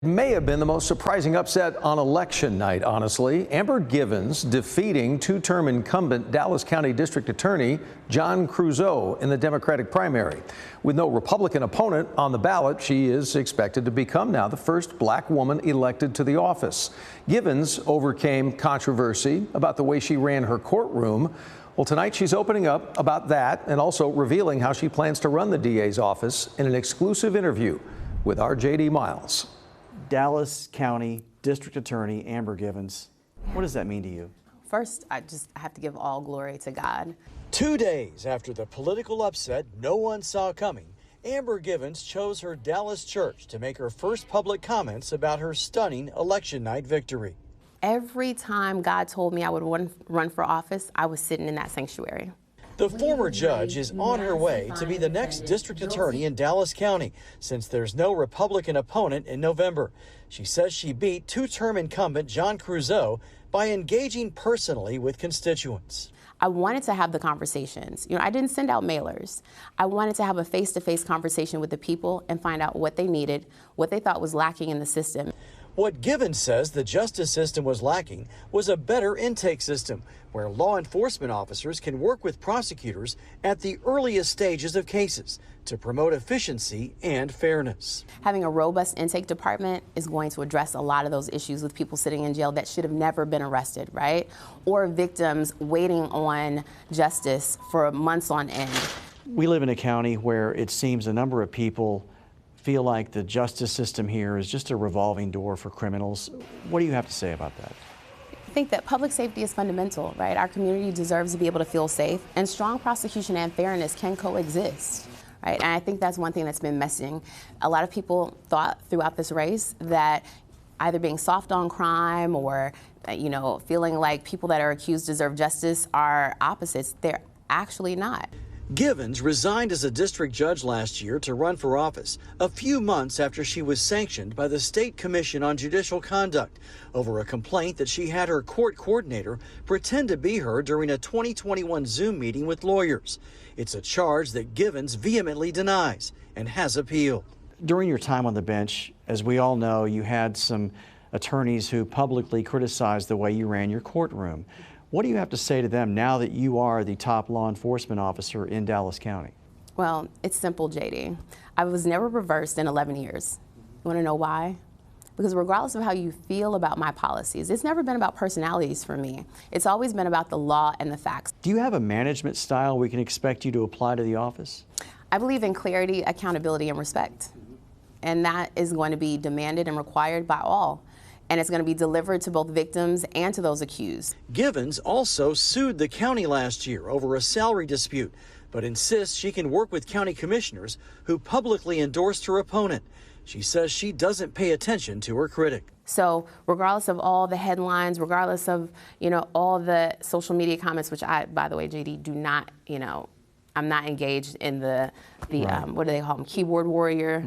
May have been the most surprising upset on election night, honestly. Amber Givens defeating two-term incumbent Dallas County District Attorney John Creuzot in the Democratic primary. With no Republican opponent on the ballot, she is expected to become now the first black woman elected to the office. Givens overcame controversy about the way she ran her courtroom. Well, tonight she's opening up about that and also revealing how she plans to run the DA's office in an exclusive interview with our J.D. Miles. Dallas County District Attorney Amber Givens, what does that mean to you? First, I have to give all glory to God. 2 days after the political upset no one saw coming, Amber Givens chose her Dallas church to make her first public comments about her stunning election night victory. Every time God told me I would run for office, I was sitting in that sanctuary. The former judge is on her way to be the next district attorney in Dallas County since there's no Republican opponent in November. She says she beat two-term incumbent John Creuzot by engaging personally with constituents. I wanted to have the conversations. I didn't send out mailers. I wanted to have a face-to-face conversation with the people and find out what they needed, what they thought was lacking in the system. What Givens says the justice system was lacking was a better intake system where law enforcement officers can work with prosecutors at the earliest stages of cases to promote efficiency and fairness. Having a robust intake department is going to address a lot of those issues with people sitting in jail that should have never been arrested, right? Or victims waiting on justice for months on end. We live in a county where it seems a number of people feel like the justice system here is just a revolving door for criminals. What do you have to say about that? I think that public safety is fundamental, right? Our community deserves to be able to feel safe, and strong prosecution and fairness can coexist, right? And I think that's one thing that's been missing. A lot of people thought throughout this race that either being soft on crime or, feeling like people that are accused deserve justice are opposites. They're actually not. Givens resigned as a district judge last year to run for office, a few months after she was sanctioned by the State Commission on Judicial Conduct over a complaint that she had her court coordinator pretend to be her during a 2021 Zoom meeting with lawyers. It's a charge that Givens vehemently denies and has appealed. During your time on the bench, as we all know, you had some attorneys who publicly criticized the way you ran your courtroom. What do you have to say to them now that you are the top law enforcement officer in Dallas County? Well, it's simple, JD. I was never reversed in 11 years. You want to know why? Because regardless of how you feel about my policies, it's never been about personalities for me. It's always been about the law and the facts. Do you have a management style we can expect you to apply to the office? I believe in clarity, accountability, and respect. And that is going to be demanded and required by all. And it's going to be delivered to both victims and to those accused. Givens also sued the county last year over a salary dispute, but insists she can work with county commissioners who publicly endorsed her opponent. She says she doesn't pay attention to her critic. So regardless of all the headlines, regardless of, all the social media comments, which I, by the way, JD, do not, I'm not engaged in the right. What do they call them, keyboard warrior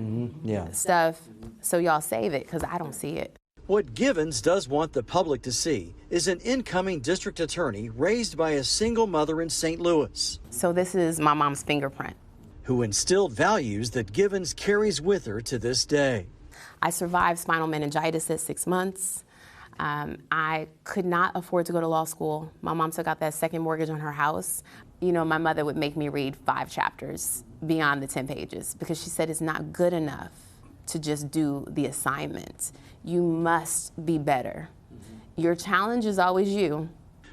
stuff. So y'all save it because I don't see it. What Givens does want the public to see is an incoming district attorney raised by a single mother in St. Louis. So this is my mom's fingerprint. Who instilled values that Givens carries with her to this day. I survived spinal meningitis at 6 months. I could not afford to go to law school. My mom took out that second mortgage on her house. My mother would make me read 5 chapters beyond the 10 pages because she said it's not good enough to just do the assignment. You must be better. Your challenge is always you.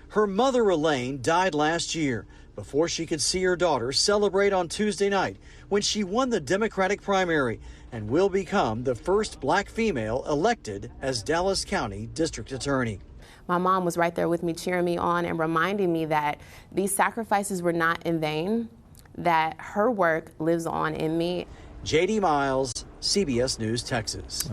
Her mother, Elaine, died last year before she could see her daughter celebrate on Tuesday night when she won the Democratic primary and will become the first black female elected as Dallas County District Attorney. My mom was right there with me, cheering me on and reminding me that these sacrifices were not in vain, that her work lives on in me. J.D. Miles, CBS News, Texas.